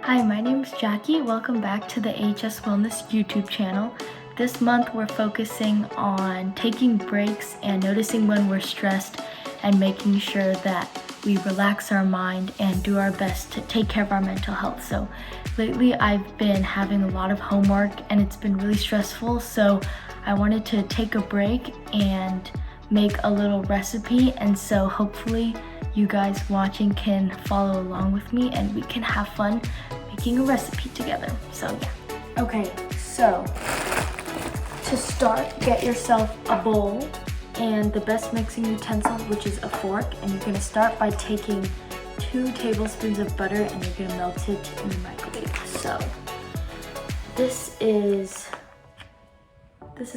Hi, my name is Jackie. Welcome back to the AHS Wellness YouTube channel. This month we're focusing on taking breaks and noticing when we're stressed and making sure that we relax our mind and do our best to take care of our mental health. So lately I've been having a lot of homework and it's been really stressful, so I wanted to take a break and make a little recipe, and so hopefully you guys watching can follow along with me and we can have fun making a recipe together. So yeah. Okay, so to start, get yourself a bowl and the best mixing utensil, which is a fork, and you're gonna start by taking 2 tablespoons of butter and you're gonna melt it in the microwave. So this is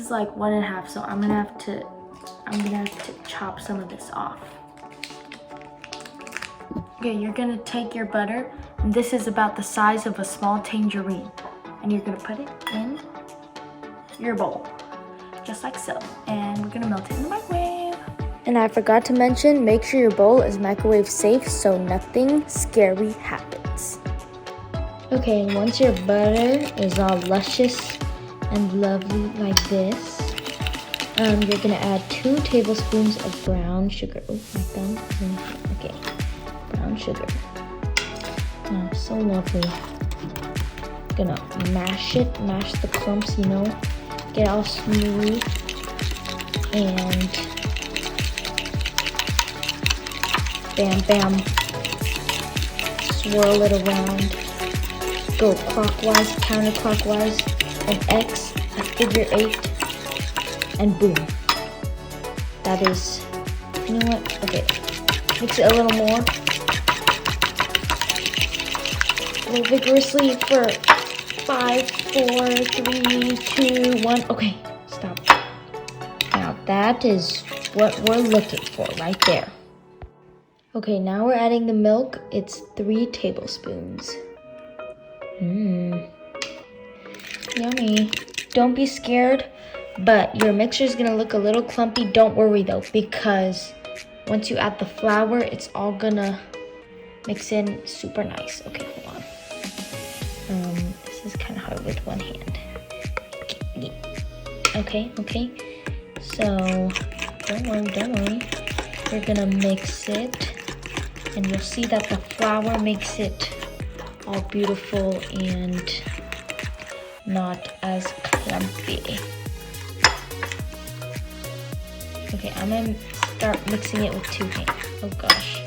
like 1.5, so I'm gonna have to chop some of this off. Okay, you're gonna take your butter, and this is about the size of a small tangerine, and you're gonna put it in your bowl, just like so, and we're gonna melt it in the microwave. And I forgot to mention, make sure your bowl is microwave safe so nothing scary happens. Okay, and once your butter is all luscious and lovely like this, you're gonna add 2 tablespoons of brown sugar. Oh, my thumb. Okay, brown sugar. Oh, so lovely. Gonna mash the clumps, get it all smooth, and bam, bam. Swirl it around. Go clockwise, counterclockwise, an X, a figure 8. And boom. That is, you know what? Okay, mix it a little more. A little vigorously for 5, 4, 3, 2, 1. Okay, stop. Now that is what we're looking for right there. Okay, now we're adding the milk. It's 3 tablespoons. Yummy. Don't be scared. But your mixture is gonna look a little clumpy. Don't worry though, because once you add the flour, it's all gonna mix in super nice. Okay, hold on. This is kind of hard with one hand. Okay. So don't worry. We're gonna mix it, and you'll see that the flour makes it all beautiful and not as clumpy. Okay, I'm gonna start mixing it with 2 hands. Oh gosh.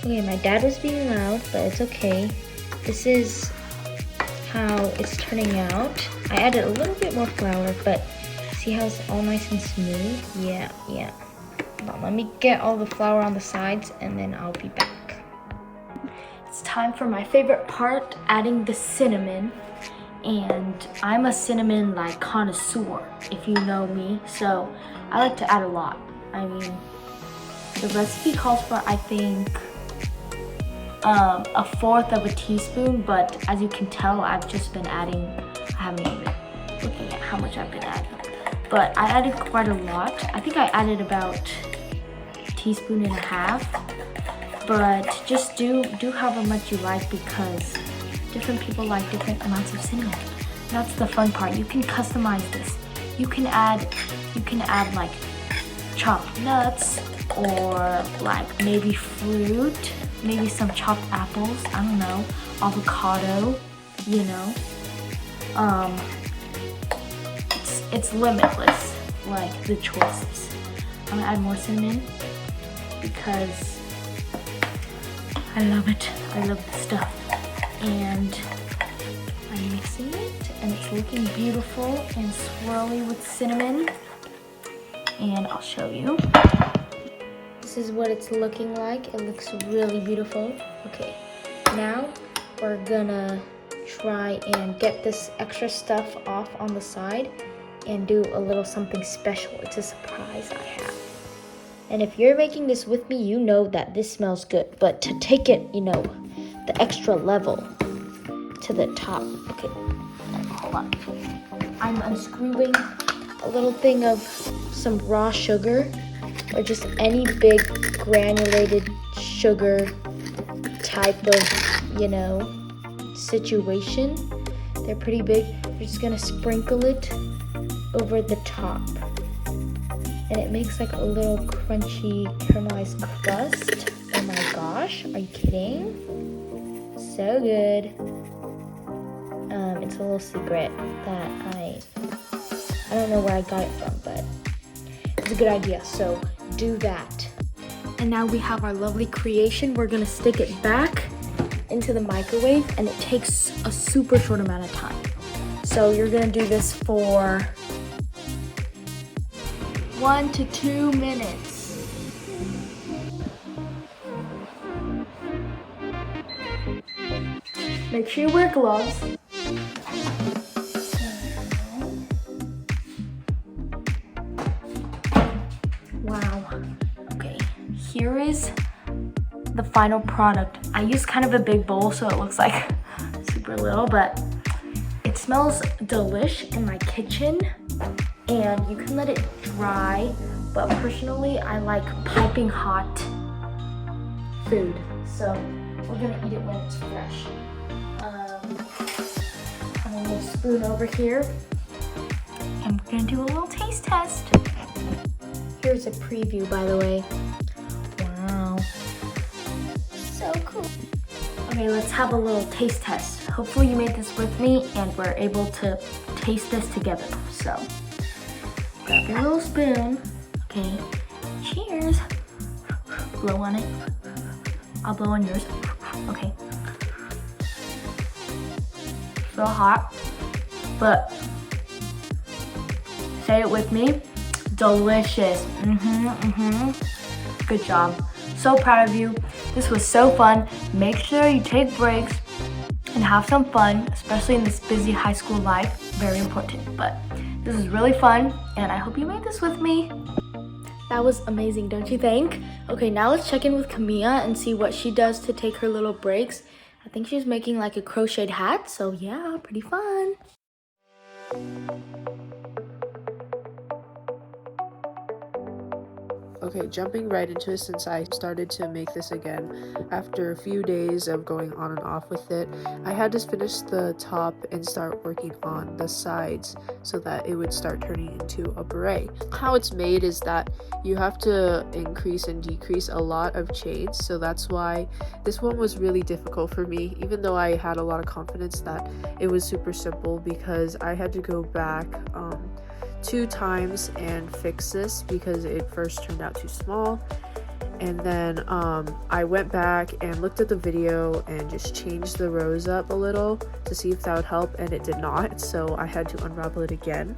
Okay, my dad was being loud, but it's okay. This is how it's turning out. I added a little bit more flour, but see how it's all nice and smooth? Yeah. Hold on, let me get all the flour on the sides and then I'll be back. It's time for my favorite part, adding the cinnamon. And I'm a cinnamon connoisseur, if you know me, so I like to add a lot. I mean, the recipe calls for, I think, 1/4 of a teaspoon, but as you can tell, I've just been adding, I haven't even been looking at how much I've been adding, but I added quite a lot. I think I added about 1.5 teaspoons, but just do however much you like, because different people like different amounts of cinnamon. That's the fun part. You can customize this. You can add like chopped nuts, or maybe fruit, maybe some chopped apples, I don't know, avocado, it's limitless, the choices. I'm gonna add more cinnamon because I love it. I love this stuff. And I'm mixing it, and it's looking beautiful and swirly with cinnamon. And I'll show you. This is what it's looking like. It looks really beautiful. Okay, now we're gonna try and get this extra stuff off on the side and do a little something special. It's a surprise I have. And if you're making this with me, you know that this smells good. But to take it, the extra level to the top. Okay, hold on. I'm unscrewing a little thing of some raw sugar, or just any big granulated sugar type of, situation. They're pretty big. We're just gonna sprinkle it over the top. And it makes like a little crunchy caramelized crust. Oh my gosh, are you kidding? So good. It's a little secret that I don't know where I got it from, but it's a good idea, so do that. And now we have our lovely creation. We're gonna stick it back into the microwave, and it takes a super short amount of time. So you're gonna do this for 1 to 2 minutes. Make sure you wear gloves. Wow. Okay, here is the final product. I used kind of a big bowl, so it looks like super little, but it smells delish in my kitchen, and you can let it dry, but personally I like piping hot food, so we're gonna eat it when it's fresh. I'm gonna move a spoon over here, and we're gonna do a little taste test. Here's a preview, by the way. Wow, so cool. Okay, let's have a little taste test. Hopefully you made this with me and we're able to taste this together. So, grab your little spoon. Okay, cheers. Blow on it. I'll blow on yours. Okay. So hot, but say it with me. Delicious. Good job. So proud of you. This was so fun. Make sure you take breaks and have some fun, especially in this busy high school life. Very important. But this is really fun, and I hope you made this with me. That was amazing, don't you think? Okay, now let's check in with Camilla and see what she does to take her little breaks. I think she's making like a crocheted hat, so yeah, pretty fun. Okay, jumping right into it, since I started to make this again after a few days of going on and off with it, I had to finish the top and start working on the sides so that it would start turning into a beret. How it's made is that you have to increase and decrease a lot of chains, so that's why this one was really difficult for me, even though I had a lot of confidence that it was super simple, because I had to go back 2 times and fix this because it first turned out too small. And then I went back and looked at the video and just changed the rows up a little to see if that would help, and it did not, so I had to unravel it again.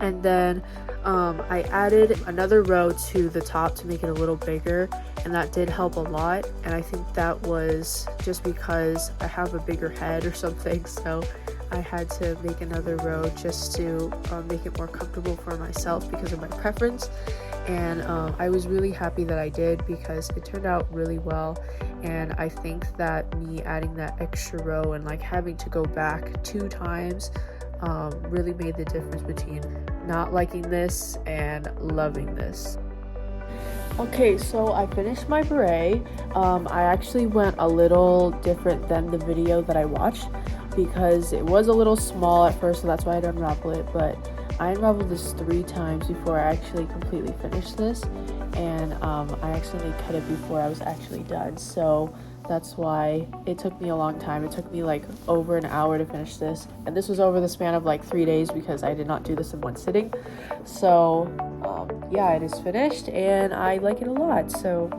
And then I added another row to the top to make it a little bigger, and that did help a lot. And I think that was just because I have a bigger head or something, so I had to make another row just to make it more comfortable for myself because of my preference. And I was really happy that I did, because it turned out really well. And I think that me adding that extra row and like having to go back 2 times really made the difference between not liking this and loving this. Okay, so I finished my beret. I actually went a little different than the video that I watched, because it was a little small at first, so that's why I had to unravel it. But I unraveled this 3 times before I actually completely finished this, and I accidentally cut it before I was actually done, so that's why it took me a long time. It took me like over an hour to finish this, and this was over the span of like 3 days because I did not do this in one sitting. So yeah, it is finished and I like it a lot, so